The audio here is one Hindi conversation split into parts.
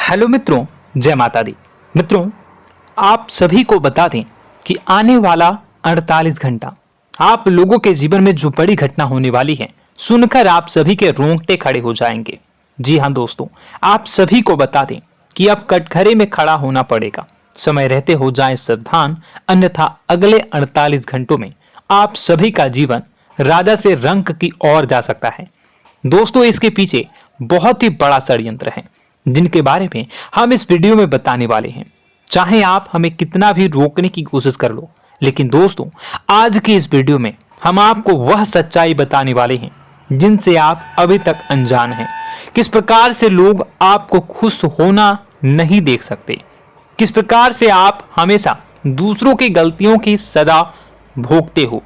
हेलो मित्रों, जय माता दी। मित्रों, आप सभी को बता दें कि आने वाला 48 घंटा आप लोगों के जीवन में जो बड़ी घटना होने वाली है, सुनकर आप सभी के रोंगटे खड़े हो जाएंगे। जी हाँ दोस्तों, आप सभी को बता दें कि अब कटघरे में खड़ा होना पड़ेगा। समय रहते हो जाए सावधान, अन्यथा अगले 48 घंटों में आप सभी का जीवन राजा से रंक की ओर जा सकता है। दोस्तों, इसके पीछे बहुत ही बड़ा षड्यंत्र है जिनके बारे में हम इस वीडियो में बताने वाले हैं। चाहे आप हमें कितना भी रोकने की कोशिश कर लो, लेकिन दोस्तों आज की इस वीडियो में हम आपको वह सच्चाई बताने वाले हैं जिनसे आप अभी तक अनजान हैं। किस प्रकार से लोग आपको खुश होना नहीं देख सकते, किस प्रकार से आप हमेशा दूसरों की गलतियों की सजा भोगते हो,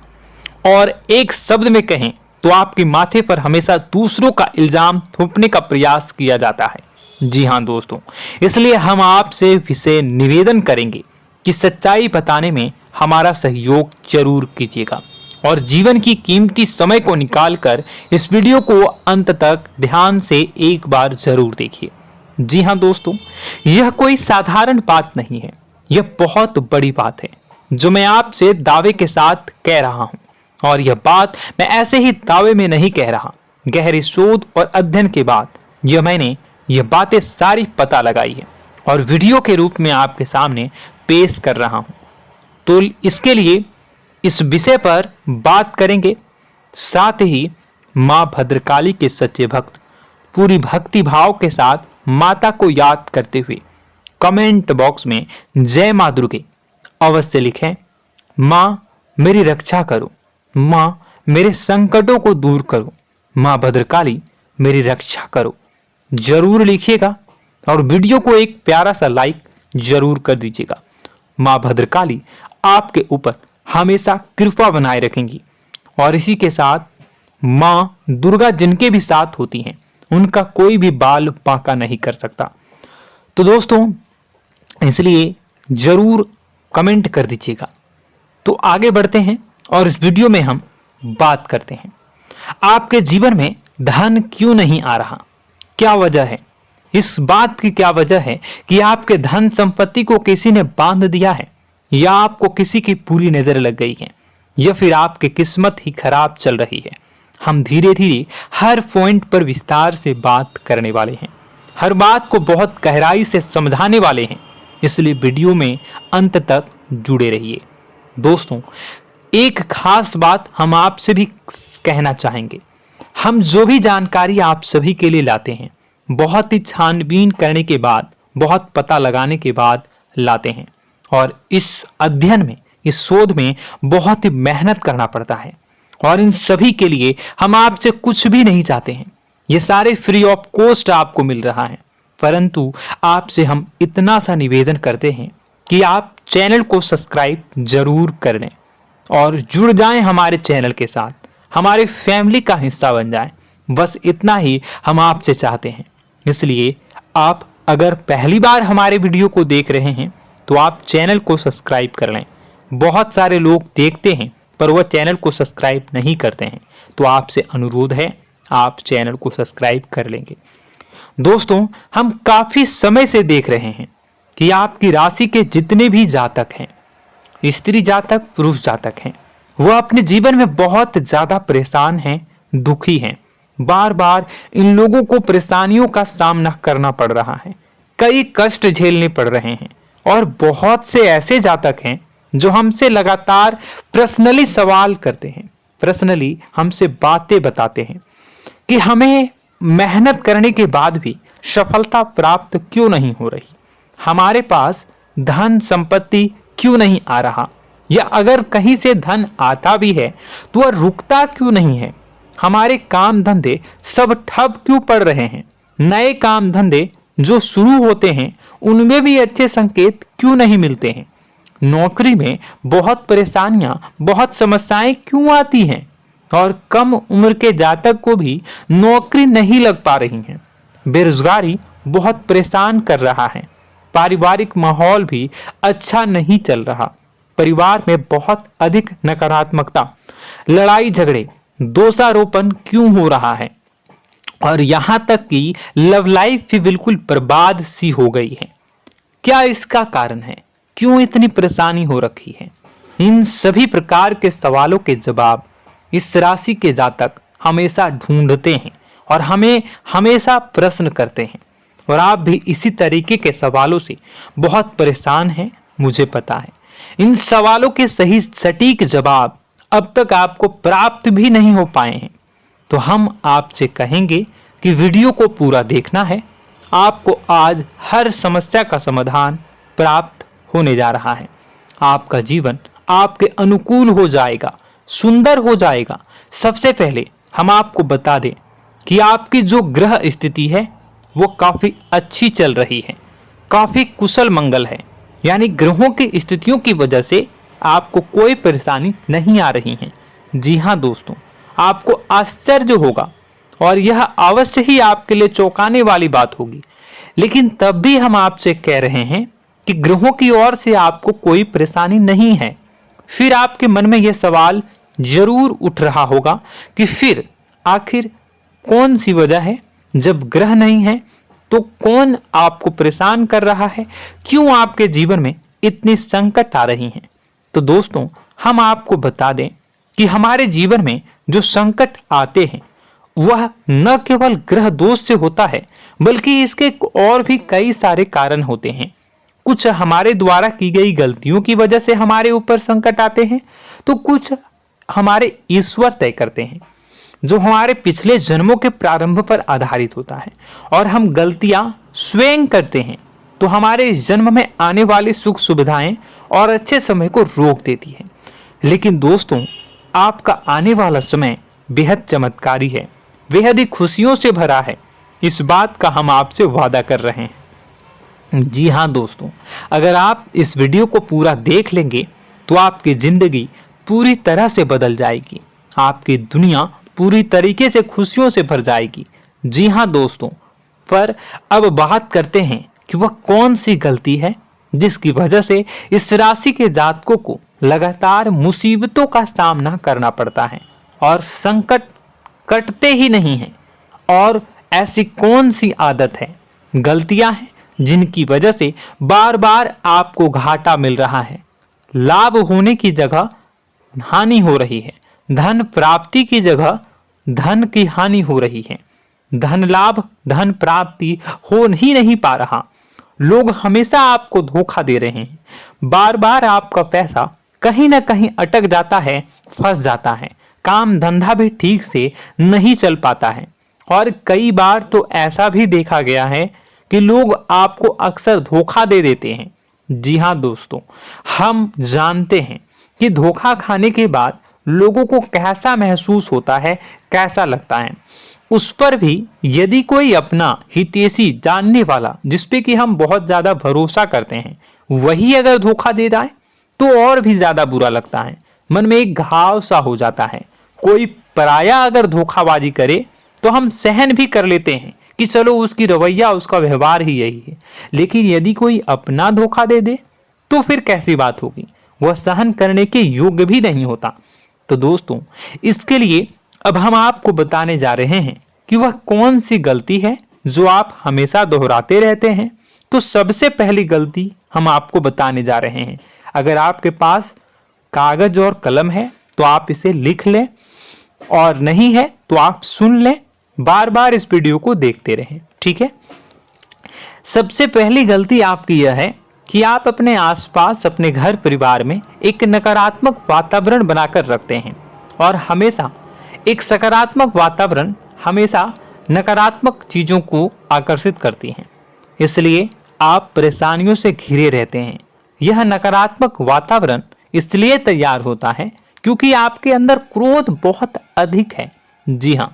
और एक शब्द में कहें तो आपके माथे पर हमेशा दूसरों का इल्जाम थोपने का प्रयास किया जाता है। जी हाँ दोस्तों, इसलिए हम आपसे विशेष निवेदन करेंगे कि सच्चाई बताने में हमारा सहयोग जरूर कीजिएगा और जीवन की कीमती समय को निकालकर इस वीडियो को अंत तक ध्यान से एक बार जरूर देखिए। जी हाँ दोस्तों, यह कोई साधारण बात नहीं है, यह बहुत बड़ी बात है जो मैं आपसे दावे के साथ कह रहा हूं। और यह बात मैं ऐसे ही दावे में नहीं कह रहा, गहरी शोध और अध्ययन के बाद मैंने यह बातें सारी पता लगाई है और वीडियो के रूप में आपके सामने पेश कर रहा हूं। तो इसके लिए इस विषय पर बात करेंगे। साथ ही मां भद्रकाली के सच्चे भक्त पूरी भक्ति भाव के साथ माता को याद करते हुए कमेंट बॉक्स में जय मां दुर्गे अवश्य लिखें। मां मेरी रक्षा करो, मां मेरे संकटों को दूर करो, मां भद्रकाली मेरी रक्षा करो, जरूर लिखिएगा और वीडियो को एक प्यारा सा लाइक जरूर कर दीजिएगा। मां भद्रकाली आपके ऊपर हमेशा कृपा बनाए रखेंगी और इसी के साथ मां दुर्गा जिनके भी साथ होती हैं उनका कोई भी बाल बांका नहीं कर सकता। तो दोस्तों, इसलिए जरूर कमेंट कर दीजिएगा। तो आगे बढ़ते हैं और इस वीडियो में हम बात करते हैं, आपके जीवन में धन क्यों नहीं आ रहा, क्या वजह है। इस बात की क्या वजह है कि आपके धन संपत्ति को किसी ने बांध दिया है, या आपको किसी की पूरी नजर लग गई है, या फिर आपकी किस्मत ही खराब चल रही है। हम धीरे धीरे हर पॉइंट पर विस्तार से बात करने वाले हैं, हर बात को बहुत गहराई से समझाने वाले हैं, इसलिए वीडियो में अंत तक जुड़े रहिए। दोस्तों, एक खास बात हम आपसे भी कहना चाहेंगे, हम जो भी जानकारी आप सभी के लिए लाते हैं बहुत ही छानबीन करने के बाद, बहुत पता लगाने के बाद लाते हैं, और इस अध्ययन में, इस शोध में बहुत ही मेहनत करना पड़ता है। और इन सभी के लिए हम आपसे कुछ भी नहीं चाहते हैं, ये सारे फ्री ऑफ कॉस्ट आपको मिल रहा है, परंतु आपसे हम इतना सा निवेदन करते हैं कि आप चैनल को सब्सक्राइब जरूर कर लें और जुड़ जाएं हमारे चैनल के साथ, हमारे फैमिली का हिस्सा बन जाएं। बस इतना ही हम आपसे चाहते हैं। इसलिए आप अगर पहली बार हमारे वीडियो को देख रहे हैं तो आप चैनल को सब्सक्राइब कर लें। बहुत सारे लोग देखते हैं पर वह चैनल को सब्सक्राइब नहीं करते हैं, तो आपसे अनुरोध है आप चैनल को सब्सक्राइब कर लेंगे। दोस्तों, हम काफी समय से देख रहे हैं कि आपकी राशि के जितने भी जातक हैं, स्त्री जातक, पुरुष जातक हैं, वह अपने जीवन में बहुत ज्यादा परेशान हैं, दुखी हैं। बार बार इन लोगों को परेशानियों का सामना करना पड़ रहा है, कई कष्ट झेलने पड़ रहे हैं, और बहुत से ऐसे जातक हैं जो हमसे लगातार पर्सनली सवाल करते हैं, पर्सनली हमसे बातें बताते हैं कि हमें मेहनत करने के बाद भी सफलता प्राप्त क्यों नहीं हो रही, हमारे पास धन संपत्ति क्यों नहीं आ रहा, या अगर कहीं से धन आता भी है तो वह रुकता क्यों नहीं है, हमारे काम धंधे सब ठप क्यों पड़ रहे हैं, नए काम धंधे जो शुरू होते हैं उनमें भी अच्छे संकेत क्यों नहीं मिलते हैं, नौकरी में बहुत परेशानियां, बहुत समस्याएं क्यों आती हैं, और कम उम्र के जातक को भी नौकरी नहीं लग पा रही है, बेरोजगारी बहुत परेशान कर रहा है, पारिवारिक माहौल भी अच्छा नहीं चल रहा, परिवार में बहुत अधिक नकारात्मकता, लड़ाई झगड़े, दोषारोपण क्यों हो रहा है, और यहां तक कि लव लाइफ भी बिल्कुल बर्बाद सी हो गई है। क्या इसका कारण है? क्यों इतनी परेशानी हो रखी है? इन सभी प्रकार के सवालों के जवाब इस राशि के जातक हमेशा ढूंढते हैं और हमें हमेशा प्रश्न करते हैं। और आप भी इसी तरीके के सवालों से बहुत परेशान हैं, मुझे पता है। इन सवालों के सही सटीक जवाब अब तक आपको प्राप्त भी नहीं हो पाए हैं। तो हम आपसे कहेंगे कि वीडियो को पूरा देखना है। आपको आज हर समस्या का समाधान प्राप्त होने जा रहा है। आपका जीवन आपके अनुकूल हो जाएगा, सुंदर हो जाएगा। सबसे पहले हम आपको बता दें कि आपकी जो ग्रह स्थिति है वो काफी अच्छी चल रही है, काफी कुशल मंगल है। यानी ग्रहों की स्थितियों की वजह से आपको कोई परेशानी नहीं आ रही है। जी हाँ दोस्तों, आपको आश्चर्य होगा और यह अवश्य ही आपके लिए चौंकाने वाली बात होगी। लेकिन तब भी हम आपसे कह रहे हैं कि ग्रहों की ओर से आपको कोई परेशानी नहीं है। फिर आपके मन में यह सवाल जरूर उठ रहा होगा कि फिर आखिर कौन सी वजह है? जब ग्रह नहीं है तो कौन आपको परेशान कर रहा है? क्यों आपके जीवन में इतनी संकट आ रही हैं? तो दोस्तों, हम आपको बता दें कि हमारे जीवन में जो संकट आते हैं वह न केवल ग्रह दोष से होता है, बल्कि इसके और भी कई सारे कारण होते हैं। कुछ हमारे द्वारा की गई गलतियों की वजह से हमारे ऊपर संकट आते हैं, तो कुछ हमारे ईश्वर तय करते हैं, जो हमारे पिछले जन्मों के प्रारंभ पर आधारित होता है। और हम गलतियां स्वयं करते हैं तो हमारे इस जन्म में आने वाली सुख सुविधाएं और अच्छे समय को रोक देती है। लेकिन दोस्तों, आपका आने वाला समय बेहद चमत्कारी है, बेहद ही खुशियों से भरा है। इस बात का हम आपसे वादा कर रहे हैं। जी हाँ दोस्तों, अगर आप इस वीडियो को पूरा देख लेंगे तो आपकी जिंदगी पूरी तरह से बदल जाएगी, आपकी दुनिया पूरी तरीके से खुशियों से भर जाएगी। जी हाँ दोस्तों, पर अब बात करते हैं कि वह कौन सी गलती है जिसकी वजह से इस राशि के जातकों को लगातार मुसीबतों का सामना करना पड़ता है और संकट कटते ही नहीं हैं। और ऐसी कौन सी आदत है, गलतियां हैं जिनकी वजह से बार बार आपको घाटा मिल रहा है, लाभ होने की जगह हानि हो रही है, धन प्राप्ति की जगह धन की हानि हो रही है, धन लाभ धन प्राप्ति हो ही नहीं पा रहा, लोग हमेशा आपको धोखा दे रहे हैं, बार बार आपका पैसा कहीं ना कहीं अटक जाता है, फंस जाता है, काम धंधा भी ठीक से नहीं चल पाता है। और कई बार तो ऐसा भी देखा गया है कि लोग आपको अक्सर धोखा दे देते हैं। जी हाँ दोस्तों, हम जानते हैं कि धोखा खाने के बाद लोगों को कैसा महसूस होता है, कैसा लगता है। उस पर भी यदि कोई अपना हितैषी जानने वाला, जिसपे कि हम बहुत ज्यादा भरोसा करते हैं, वही अगर धोखा दे जाए तो और भी ज्यादा बुरा लगता है, मन में एक घाव सा हो जाता है। कोई पराया अगर धोखाबाजी करे तो हम सहन भी कर लेते हैं कि चलो उसकी रवैया, उसका व्यवहार ही यही है। लेकिन यदि कोई अपना धोखा दे दे तो फिर कैसी बात होगी, वह सहन करने के योग्य भी नहीं होता। तो दोस्तों, इसके लिए अब हम आपको बताने जा रहे हैं कि वह कौन सी गलती है जो आप हमेशा दोहराते रहते हैं। तो सबसे पहली गलती हम आपको बताने जा रहे हैं। अगर आपके पास कागज और कलम है तो आप इसे लिख लें, और नहीं है तो आप सुन लें, बार बार इस वीडियो को देखते रहें, ठीक है। सबसे पहली गलती आपकी यह है कि आप अपने आसपास, अपने घर परिवार में एक नकारात्मक वातावरण बनाकर रखते हैं। और हमेशा एक सकारात्मक वातावरण हमेशा नकारात्मक चीजों को आकर्षित करती हैं, इसलिए आप परेशानियों से घिरे रहते हैं। यह नकारात्मक वातावरण इसलिए तैयार होता है क्योंकि आपके अंदर क्रोध बहुत अधिक है। जी हाँ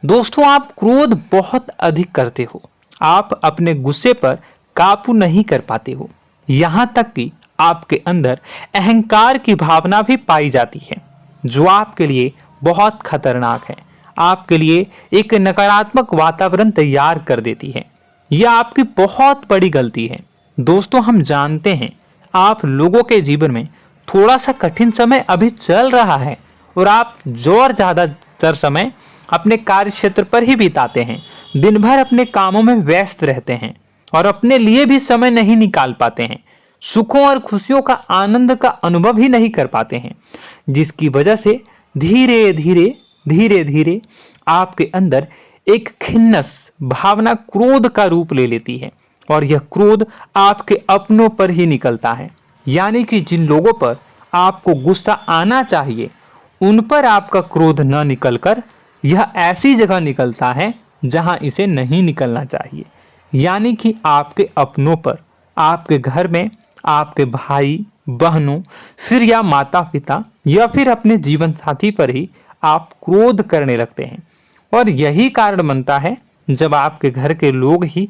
दोस्तों, आप क्रोध बहुत अधिक करते हो, आप अपने गुस्से पर काबू नहीं कर पाते हो, यहाँ तक कि आपके अंदर अहंकार की भावना भी पाई जाती है, जो आपके लिए बहुत खतरनाक है, आपके लिए एक नकारात्मक वातावरण तैयार कर देती है। यह आपकी बहुत बड़ी गलती है। दोस्तों, हम जानते हैं आप लोगों के जीवन में थोड़ा सा कठिन समय अभी चल रहा है और आप और ज्यादातर समय अपने कार्य क्षेत्र पर ही बिताते हैं, दिन भर अपने कामों में व्यस्त रहते हैं और अपने लिए भी समय नहीं निकाल पाते हैं, सुखों और खुशियों का आनंद का अनुभव ही नहीं कर पाते हैं, जिसकी वजह से धीरे धीरे धीरे धीरे आपके अंदर एक खिन्नस भावना क्रोध का रूप ले लेती है और यह क्रोध आपके अपनों पर ही निकलता है। यानी कि जिन लोगों पर आपको गुस्सा आना चाहिए उन पर आपका क्रोध न निकलकर यह ऐसी जगह निकलता है जहां इसे नहीं निकलना चाहिए। यानी कि आपके अपनों पर, आपके घर में आपके भाई बहनों, फिर या माता पिता या फिर अपने जीवन साथी पर ही आप क्रोध करने लगते हैं। और यही कारण बनता है जब आपके घर के लोग ही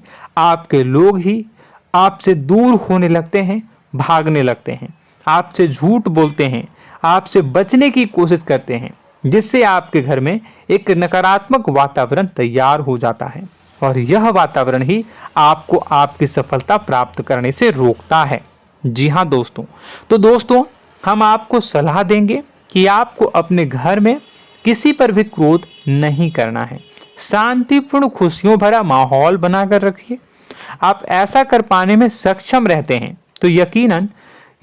आपसे दूर होने लगते हैं, भागने लगते हैं, आपसे झूठ बोलते हैं, आपसे बचने की कोशिश करते हैं, जिससे आपके घर में एक नकारात्मक वातावरण तैयार हो जाता है और यह वातावरण ही आपको आपकी सफलता प्राप्त करने से रोकता है। जी हाँ दोस्तों, तो दोस्तों हम आपको सलाह देंगे कि आपको अपने घर में किसी पर भी क्रोध नहीं करना है। शांतिपूर्ण खुशियों भरा माहौल बनाकर रखिए। आप ऐसा कर पाने में सक्षम रहते हैं तो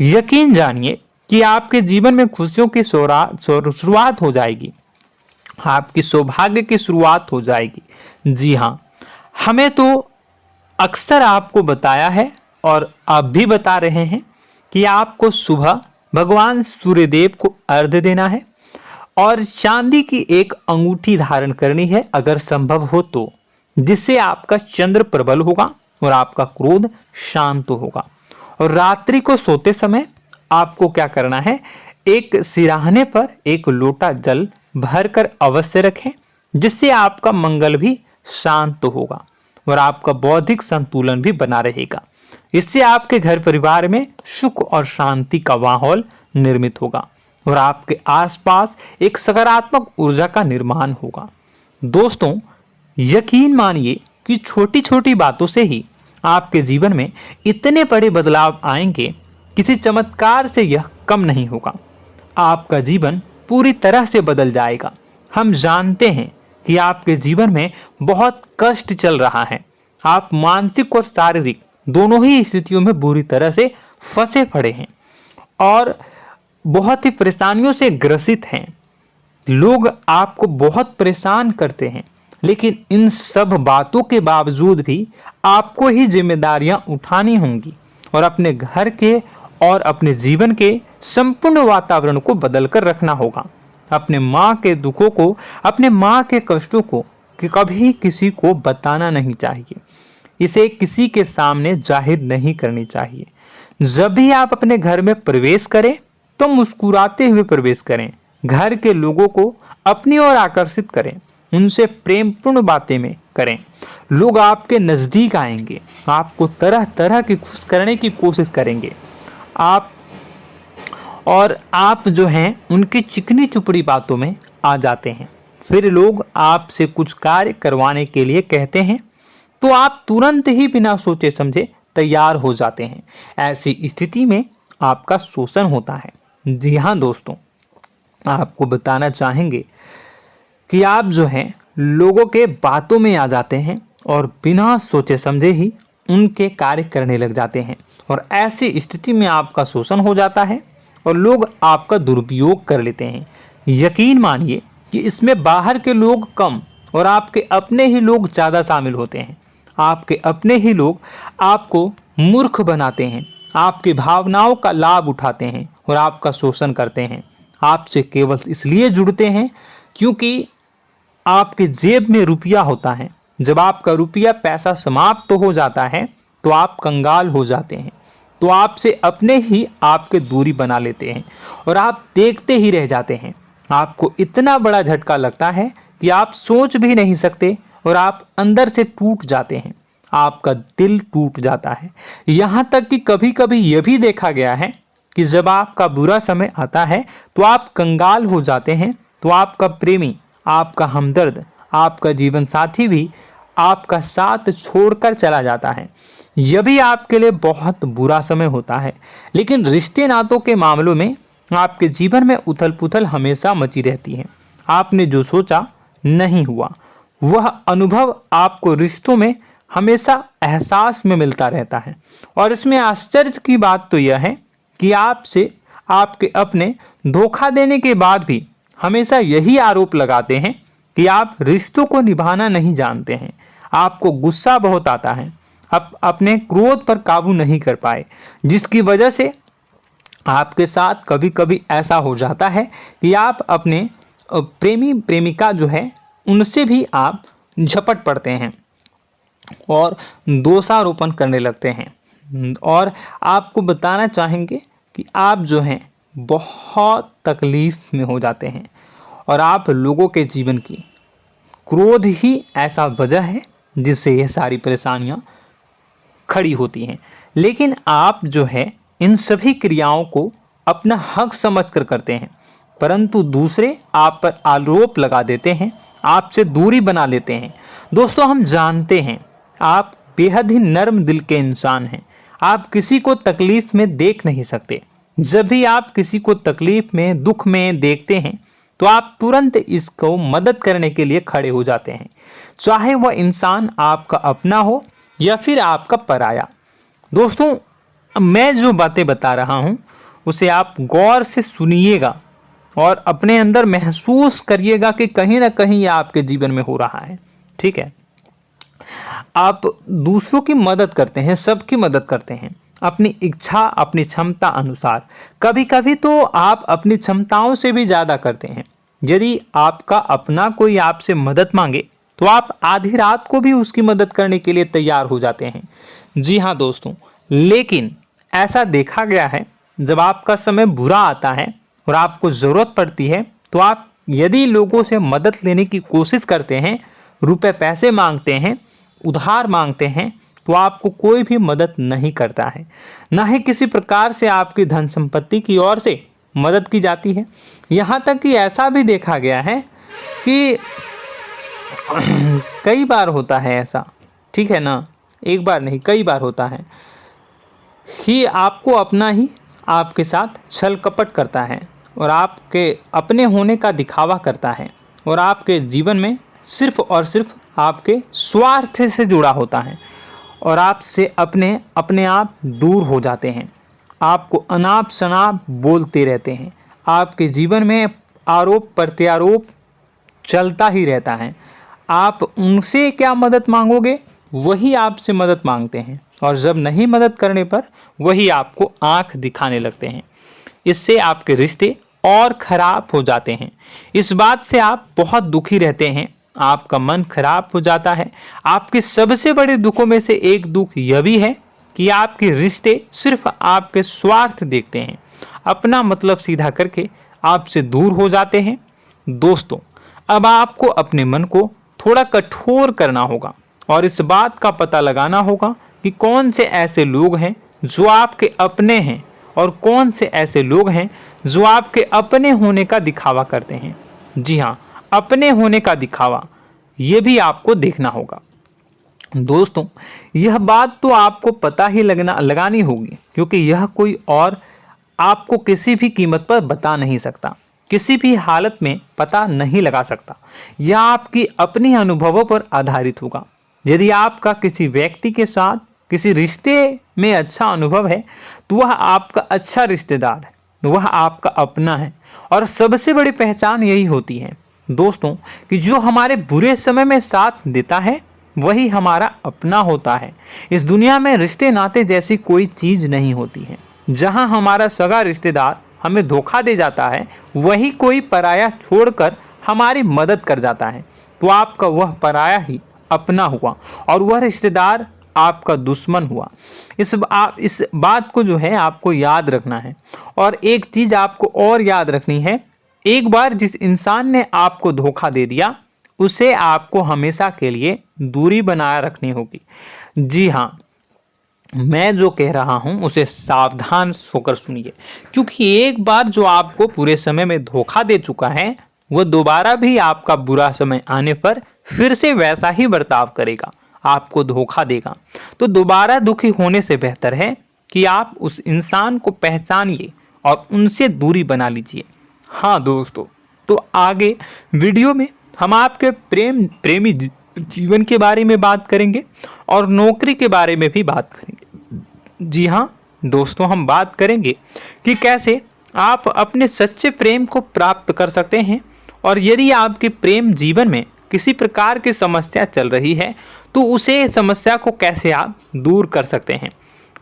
यकीन जानिए कि आपके जीवन में खुशियों की शुरुआत हो जाएगी, आपकी सौभाग्य की शुरुआत हो जाएगी। जी हाँ, हमें तो अक्सर आपको बताया है और आप भी बता रहे हैं कि आपको सुबह भगवान सूर्यदेव को अर्घ्य देना है और चांदी की एक अंगूठी धारण करनी है अगर संभव हो तो, जिससे आपका चंद्र प्रबल होगा और आपका क्रोध शांत होगा। और रात्रि को सोते समय आपको क्या करना है, एक सिराहने पर एक लोटा जल भरकर अवश्य रखें, जिससे आपका मंगल भी शांत होगा और आपका बौद्धिक संतुलन भी बना रहेगा। इससे आपके घर परिवार में सुख और शांति का माहौल निर्मित होगा और आपके आसपास एक सकारात्मक ऊर्जा का निर्माण होगा। दोस्तों यकीन मानिए कि छोटी छोटी बातों से ही आपके जीवन में इतने बड़े बदलाव आएंगे, किसी चमत्कार से यह कम नहीं होगा। आपका जीवन पूरी तरह से बदल जाएगा। हम जानते हैं कि आपके जीवन में बहुत कष्ट चल रहा है, आप मानसिक और शारीरिक दोनों ही स्थितियों में बुरी तरह से फंसे पड़े हैं और बहुत ही परेशानियों से ग्रसित हैं। लोग आपको बहुत परेशान करते हैं, लेकिन इन सब बातों के बावजूद भी आपको ही जिम्मेदारियां उठानी होंगी और अपने घर के और अपने जीवन के संपूर्ण वातावरण को बदलकर रखना होगा। अपने माँ के दुखों को, अपने माँ के कष्टों को कभी किसी को बताना नहीं चाहिए, इसे किसी के सामने जाहिर नहीं करनी चाहिए। जब भी आप अपने घर में प्रवेश करें तो मुस्कुराते हुए प्रवेश करें, घर के लोगों को अपनी ओर आकर्षित करें, उनसे प्रेमपूर्ण बातें में करें। लोग आपके नज़दीक आएंगे, आपको तरह तरह की खुश करने की कोशिश करेंगे। आप जो हैं उनकी चिकनी चुपड़ी बातों में आ जाते हैं। फिर लोग आपसे कुछ कार्य करवाने के लिए कहते हैं तो आप तुरंत ही बिना सोचे समझे तैयार हो जाते हैं। ऐसी स्थिति में आपका शोषण होता है। जी हाँ दोस्तों, आपको बताना चाहेंगे कि आप जो हैं लोगों के बातों में आ जाते हैं और बिना सोचे समझे ही उनके कार्य करने लग जाते हैं और ऐसी स्थिति में आपका शोषण हो जाता है और लोग आपका दुरुपयोग कर लेते हैं। यकीन मानिए कि इसमें बाहर के लोग कम और आपके अपने ही लोग ज़्यादा शामिल होते हैं। आपके अपने ही लोग आपको मूर्ख बनाते हैं, आपकी भावनाओं का लाभ उठाते हैं और आपका शोषण करते हैं। आपसे केवल इसलिए जुड़ते हैं क्योंकि आपके जेब में रुपया होता है। जब आपका रुपया पैसा समाप्त हो जाता है तो आप कंगाल हो जाते हैं, तो आपसे अपने ही आपके दूरी बना लेते हैं और आप देखते ही रह जाते हैं। आपको इतना बड़ा झटका लगता है कि आप सोच भी नहीं सकते और आप अंदर से टूट जाते हैं, आपका दिल टूट जाता है। यहाँ तक कि कभी कभी यह भी देखा गया है कि जब आपका बुरा समय आता है तो आप कंगाल हो जाते हैं, तो आपका प्रेमी, आपका हमदर्द, आपका जीवन साथी भी आपका साथ छोड़कर चला जाता है। यह भी आपके लिए बहुत बुरा समय होता है। लेकिन रिश्ते नातों के मामलों में आपके जीवन में उथल पुथल हमेशा मची रहती है। आपने जो सोचा नहीं हुआ। वह अनुभव आपको रिश्तों में हमेशा एहसास में मिलता रहता है। और इसमें आश्चर्य की बात तो यह है कि आपसे आपके अपने धोखा देने के बाद भी हमेशा यही आरोप लगाते हैं कि आप रिश्तों को निभाना नहीं जानते हैं। आपको गुस्सा बहुत आता है, आप अपने क्रोध पर काबू नहीं कर पाए, जिसकी वजह से आपके साथ कभी कभी ऐसा हो जाता है कि आप अपने प्रेमी प्रेमिका जो है उनसे भी आप झपट पड़ते हैं और दोषारोपण करने लगते हैं। और आपको बताना चाहेंगे कि आप जो हैं बहुत तकलीफ में हो जाते हैं और आप लोगों के जीवन की क्रोध ही ऐसा वजह है जिससे यह सारी परेशानियां खड़ी होती हैं। लेकिन आप जो है इन सभी क्रियाओं को अपना हक समझकर करते हैं, परंतु दूसरे आप पर आरोप लगा देते हैं, आपसे दूरी बना लेते हैं। दोस्तों, हम जानते हैं आप बेहद ही नर्म दिल के इंसान हैं। आप किसी को तकलीफ में देख नहीं सकते। जब भी आप किसी को तकलीफ में, दुख में देखते हैं तो आप तुरंत इसको मदद करने के लिए खड़े हो जाते हैं, चाहे वह इंसान आपका अपना हो या फिर आपका पराया। दोस्तों, मैं जो बातें बता रहा हूं उसे आप गौर से सुनिएगा और अपने अंदर महसूस करिएगा कि कहीं ना कहीं यह आपके जीवन में हो रहा है। ठीक है, आप दूसरों की मदद करते हैं, सबकी मदद करते हैं अपनी इच्छा, अपनी क्षमता अनुसार। कभी कभी तो आप अपनी क्षमताओं से भी ज़्यादा करते हैं। यदि आपका अपना कोई आपसे मदद मांगे तो आप आधी रात को भी उसकी मदद करने के लिए तैयार हो जाते हैं। जी हाँ दोस्तों, लेकिन ऐसा देखा गया है जब आपका समय बुरा आता है और आपको ज़रूरत पड़ती है तो आप यदि लोगों से मदद लेने की कोशिश करते हैं, रुपए पैसे मांगते हैं, उधार मांगते हैं, तो आपको कोई भी मदद नहीं करता है। ना ही किसी प्रकार से आपकी धन संपत्ति की ओर से मदद की जाती है। यहाँ तक कि ऐसा भी देखा गया है कि कई बार होता है ऐसा, ठीक है ना, एक बार नहीं कई बार होता है कि आपको अपना ही आपके साथ छल कपट करता है और आपके अपने होने का दिखावा करता है और आपके जीवन में सिर्फ और सिर्फ आपके स्वार्थ से जुड़ा होता है और आपसे अपने आप दूर हो जाते हैं। आपको अनाप शनाप बोलते रहते हैं। आपके जीवन में आरोप प्रत्यारोप चलता ही रहता है। आप उनसे क्या मदद मांगोगे, वही आपसे मदद मांगते हैं और जब नहीं मदद करने पर वही आपको आंख दिखाने लगते हैं। इससे आपके रिश्ते और खराब हो जाते हैं। इस बात से आप बहुत दुखी रहते हैं, आपका मन खराब हो जाता है। आपके सबसे बड़े दुखों में से एक दुख यह भी है कि आपके रिश्ते सिर्फ आपके स्वार्थ देखते हैं, अपना मतलब सीधा करके आपसे दूर हो जाते हैं। दोस्तों, अब आपको अपने मन को थोड़ा कठोर करना होगा और इस बात का पता लगाना होगा कि कौन से ऐसे लोग हैं जो आपके अपने हैं और कौन से ऐसे लोग हैं जो आपके अपने होने का दिखावा करते हैं। जी हाँ, अपने होने का दिखावा, ये भी आपको देखना होगा। दोस्तों, यह बात तो आपको पता ही लगानी होगी, क्योंकि यह कोई और आपको किसी भी कीमत पर बता नहीं सकता, किसी भी हालत में पता नहीं लगा सकता। यह आपकी अपनी अनुभवों पर आधारित होगा। यदि आपका किसी व्यक्ति के साथ किसी रिश्ते में अच्छा अनुभव है तो वह आपका अच्छा रिश्तेदार है, वह आपका अपना है। और सबसे बड़ी पहचान यही होती है दोस्तों कि जो हमारे बुरे समय में साथ देता है वही हमारा अपना होता है। इस दुनिया में रिश्ते नाते जैसी कोई चीज़ नहीं होती है। जहां हमारा सगा रिश्तेदार हमें धोखा दे जाता है, वही कोई पराया छोड़कर हमारी मदद कर जाता है, तो आपका वह पराया ही अपना हुआ और वह रिश्तेदार आपका दुश्मन हुआ। इस बात को जो है आपको याद रखना है। और एक चीज़ आपको और याद रखनी है, एक बार जिस इंसान ने आपको धोखा दे दिया उसे आपको हमेशा के लिए दूरी बनाए रखनी होगी। जी हाँ, मैं जो कह रहा हूं उसे सावधान होकर सुनिए, क्योंकि एक बार जो आपको पूरे समय में धोखा दे चुका है वह दोबारा भी आपका बुरा समय आने पर फिर से वैसा ही बर्ताव करेगा, आपको धोखा देगा। तो दोबारा दुखी होने से बेहतर है कि आप उस इंसान को पहचानिए और उनसे दूरी बना लीजिए। हाँ दोस्तों, तो आगे वीडियो में हम आपके प्रेमी जीवन के बारे में बात करेंगे और नौकरी के बारे में भी बात करेंगे। जी हाँ दोस्तों, हम बात करेंगे कि कैसे आप अपने सच्चे प्रेम को प्राप्त कर सकते हैं, और यदि आपके प्रेम जीवन में किसी प्रकार की समस्या चल रही है तो उसे समस्या को कैसे आप दूर कर सकते हैं।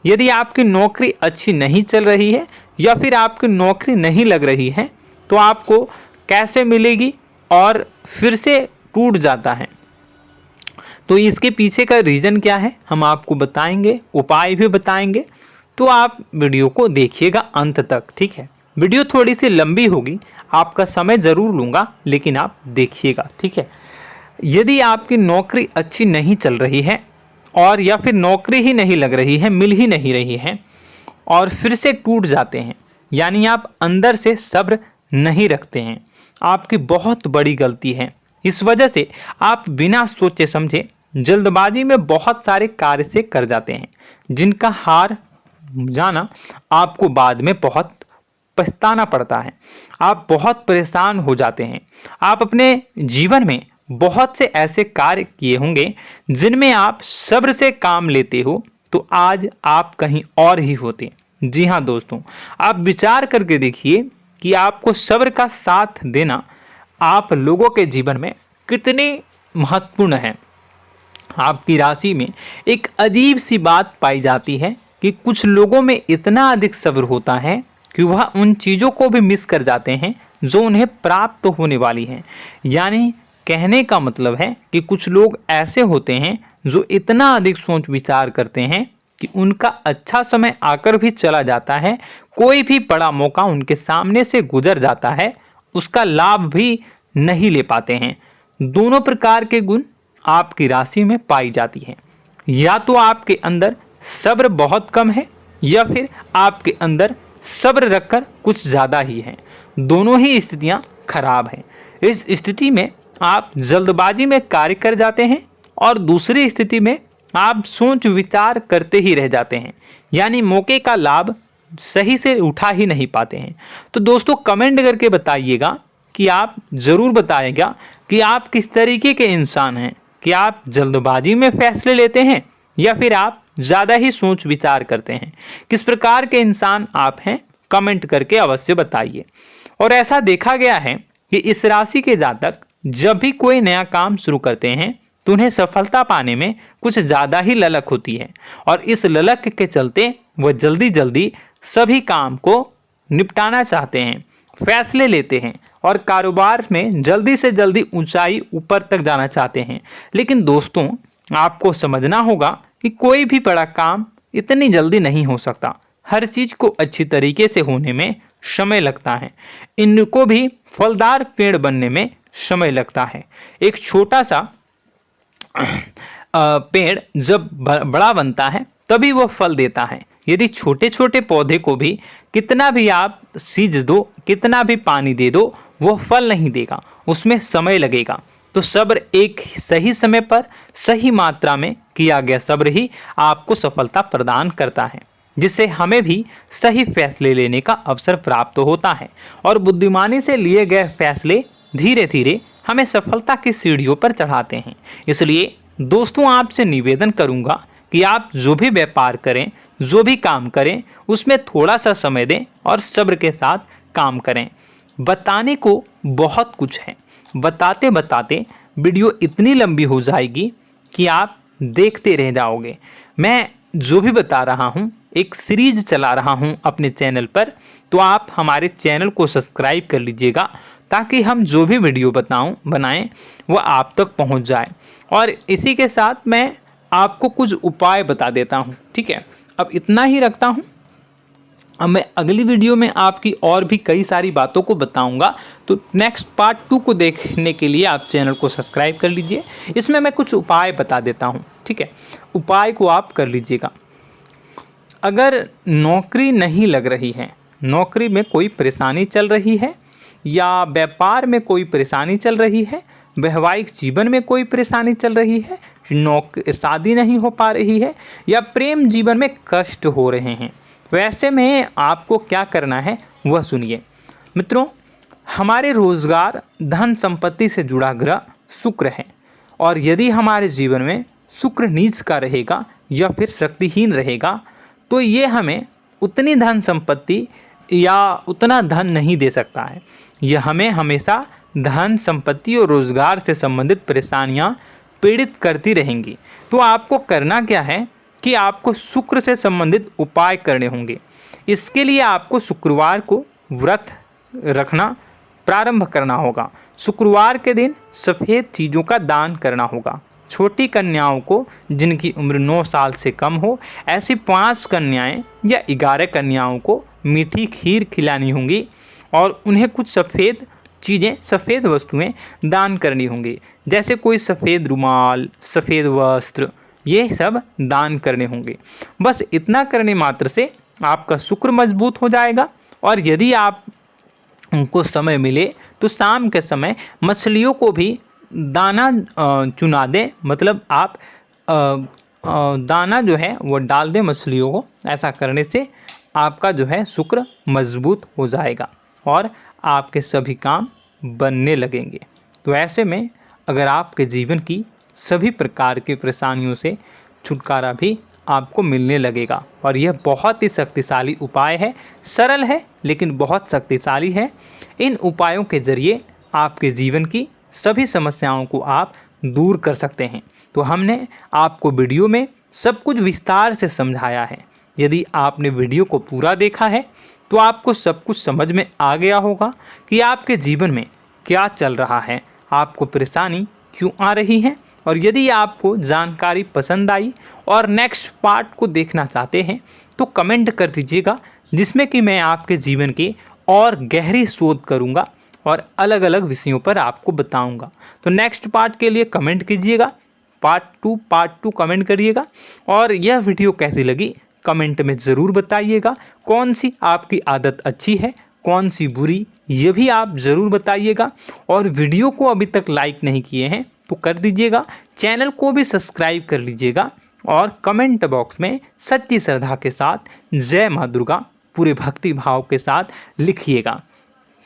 यदि आपकी नौकरी अच्छी नहीं चल रही है या फिर आपकी नौकरी नहीं लग रही है तो आपको कैसे मिलेगी और फिर से टूट जाता है, तो इसके पीछे का रीज़न क्या है हम आपको बताएंगे, उपाय भी बताएंगे। तो आप वीडियो को देखिएगा अंत तक, ठीक है। वीडियो थोड़ी सी लंबी होगी, आपका समय ज़रूर लूँगा, लेकिन आप देखिएगा, ठीक है। यदि आपकी नौकरी अच्छी नहीं चल रही है और या फिर नौकरी ही नहीं लग रही है, मिल ही नहीं रही है और फिर से टूट जाते हैं, यानी आप अंदर से सब्र नहीं रखते हैं, आपकी बहुत बड़ी गलती है। इस वजह से आप बिना सोचे समझे जल्दबाजी में बहुत सारे कार्य से कर जाते हैं, जिनका हार जाना आपको बाद में बहुत पछताना पड़ता है। आप बहुत परेशान हो जाते हैं। आप अपने जीवन में बहुत से ऐसे कार्य किए होंगे जिनमें आप सब्र से काम लेते हो, तो आज आप कहीं और ही होते। जी हाँ दोस्तों, आप विचार करके देखिए कि आपको सब्र का साथ देना आप लोगों के जीवन में कितने महत्वपूर्ण है। आपकी राशि में एक अजीब सी बात पाई जाती है कि कुछ लोगों में इतना अधिक सब्र होता है कि वह उन चीज़ों को भी मिस कर जाते हैं जो उन्हें प्राप्त होने वाली हैं। यानी कहने का मतलब है कि कुछ लोग ऐसे होते हैं जो इतना अधिक सोच विचार करते हैं कि उनका अच्छा समय आकर भी चला जाता है, कोई भी बड़ा मौका उनके सामने से गुजर जाता है, उसका लाभ भी नहीं ले पाते हैं। दोनों प्रकार के गुण आपकी राशि में पाई जाती हैं। या तो आपके अंदर सब्र बहुत कम है या फिर आपके अंदर सब्र रखकर कुछ ज़्यादा ही है। दोनों ही स्थितियाँ खराब हैं। इस स्थिति में आप जल्दबाजी में कार्य कर जाते हैं और दूसरी स्थिति में आप सोच विचार करते ही रह जाते हैं, यानी मौके का लाभ सही से उठा ही नहीं पाते हैं। तो दोस्तों कमेंट करके बताइएगा कि आप ज़रूर बताइएगा कि आप किस तरीके के इंसान हैं, कि आप जल्दबाजी में फैसले लेते हैं या फिर आप ज़्यादा ही सोच विचार करते हैं। किस प्रकार के इंसान आप हैं, कमेंट करके अवश्य बताइए। और ऐसा देखा गया है कि इस राशि के जातक जब भी कोई नया काम शुरू करते हैं तो उन्हें सफलता पाने में कुछ ज़्यादा ही ललक होती है, और इस ललक के चलते वह जल्दी जल्दी सभी काम को निपटाना चाहते हैं, फैसले लेते हैं और कारोबार में जल्दी से जल्दी ऊंचाई ऊपर तक जाना चाहते हैं। लेकिन दोस्तों आपको समझना होगा कि कोई भी बड़ा काम इतनी जल्दी नहीं हो सकता। हर चीज़ को अच्छी तरीके से होने में समय लगता है। इनको भी फलदार पेड़ बनने में समय लगता है। एक छोटा सा पेड़ जब बड़ा बनता है तभी वो फल देता है। यदि छोटे छोटे पौधे को भी कितना भी आप सींच दो, कितना भी पानी दे दो, वो फल नहीं देगा, उसमें समय लगेगा। तो सब्र एक सही समय पर सही मात्रा में किया गया सब्र ही आपको सफलता प्रदान करता है, जिससे हमें भी सही फैसले लेने का अवसर प्राप्त होता है और बुद्धिमानी से लिए गए फैसले धीरे धीरे हमें सफलता की सीढ़ियों पर चढ़ाते हैं। इसलिए दोस्तों आपसे निवेदन करूंगा कि आप जो भी व्यापार करें, जो भी काम करें, उसमें थोड़ा सा समय दें और सब्र के साथ काम करें। बताने को बहुत कुछ है, बताते बताते वीडियो इतनी लंबी हो जाएगी कि आप देखते रह जाओगे। मैं जो भी बता रहा हूँ एक सीरीज चला रहा हूँ अपने चैनल पर, तो आप हमारे चैनल को सब्सक्राइब कर लीजिएगा ताकि हम जो भी वीडियो बनाएं वो आप तक पहुँच जाए। और इसी के साथ मैं आपको कुछ उपाय बता देता हूँ, ठीक है। अब इतना ही रखता हूँ। अब मैं अगली वीडियो में आपकी और भी कई सारी बातों को बताऊंगा, तो नेक्स्ट पार्ट 2 को देखने के लिए आप चैनल को सब्सक्राइब कर लीजिए। इसमें मैं कुछ उपाय बता देता हूं, ठीक है। उपाय को आप कर लीजिएगा। अगर नौकरी नहीं लग रही है, नौकरी में कोई परेशानी चल रही है, या व्यापार में कोई परेशानी चल रही है, वैवाहिक जीवन में कोई परेशानी चल रही है, शादी नहीं हो पा रही है, या प्रेम जीवन में कष्ट हो रहे हैं, वैसे में आपको क्या करना है वह सुनिए। मित्रों, हमारे रोजगार धन संपत्ति से जुड़ा ग्रह शुक्र है, और यदि हमारे जीवन में शुक्र नीच का रहेगा या फिर शक्तिहीन रहेगा तो ये हमें उतनी धन संपत्ति या उतना धन नहीं दे सकता है। यह हमें हमेशा धन संपत्ति और रोजगार से संबंधित परेशानियां पीड़ित करती रहेंगी। तो आपको करना क्या है कि आपको शुक्र से संबंधित उपाय करने होंगे। इसके लिए आपको शुक्रवार को व्रत रखना प्रारंभ करना होगा। शुक्रवार के दिन सफ़ेद चीज़ों का दान करना होगा। छोटी कन्याओं को जिनकी उम्र 9 साल से कम हो, ऐसी 5 कन्याएं या 11 कन्याओं को मीठी खीर खिलानी होंगी और उन्हें कुछ सफ़ेद चीज़ें, सफ़ेद वस्तुएं दान करनी होंगी, जैसे कोई सफ़ेद रुमाल, सफ़ेद वस्त्र, ये सब दान करने होंगे। बस इतना करने मात्र से आपका शुक्र मजबूत हो जाएगा। और यदि आप उनको समय मिले तो शाम के समय मछलियों को भी दाना चुना दें, मतलब आप दाना जो है वो डाल दें मछलियों को। ऐसा करने से आपका जो है शुक्र मजबूत हो जाएगा और आपके सभी काम बनने लगेंगे। तो ऐसे में अगर आपके जीवन की सभी प्रकार की परेशानियों से छुटकारा भी आपको मिलने लगेगा। और यह बहुत ही शक्तिशाली उपाय है, सरल है लेकिन बहुत शक्तिशाली है। इन उपायों के ज़रिए आपके जीवन की सभी समस्याओं को आप दूर कर सकते हैं। तो हमने आपको वीडियो में सब कुछ विस्तार से समझाया है। यदि आपने वीडियो को पूरा देखा है तो आपको सब कुछ समझ में आ गया होगा कि आपके जीवन में क्या चल रहा है, आपको परेशानी क्यों आ रही है। और यदि आपको जानकारी पसंद आई और नेक्स्ट पार्ट को देखना चाहते हैं तो कमेंट कर दीजिएगा, जिसमें कि मैं आपके जीवन की और गहरी शोध करूंगा और अलग अलग विषयों पर आपको बताऊंगा। तो नेक्स्ट पार्ट के लिए कमेंट कीजिएगा, पार्ट टू कमेंट करिएगा। और यह वीडियो कैसी लगी कमेंट में ज़रूर बताइएगा। कौन सी आपकी आदत अच्छी है, कौन सी बुरी, ये भी आप ज़रूर बताइएगा। और वीडियो को अभी तक लाइक नहीं किए हैं तो कर दीजिएगा, चैनल को भी सब्सक्राइब कर लीजिएगा और कमेंट बॉक्स में सच्ची श्रद्धा के साथ जय माँ दुर्गा पूरे भक्ति भाव के साथ लिखिएगा।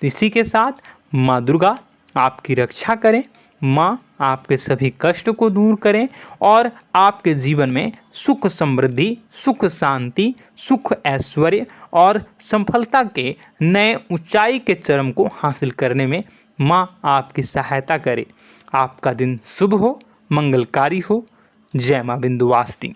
इसी के साथ माँ दुर्गा आपकी रक्षा करें, माँ आपके सभी कष्ट को दूर करें और आपके जीवन में सुख समृद्धि, सुख शांति, सुख ऐश्वर्य और सफलता के नए ऊंचाई के चरम को हासिल करने में माँ आपकी सहायता करे। आपका दिन शुभ हो, मंगलकारी हो। जय माँ विंध्यवासिनी।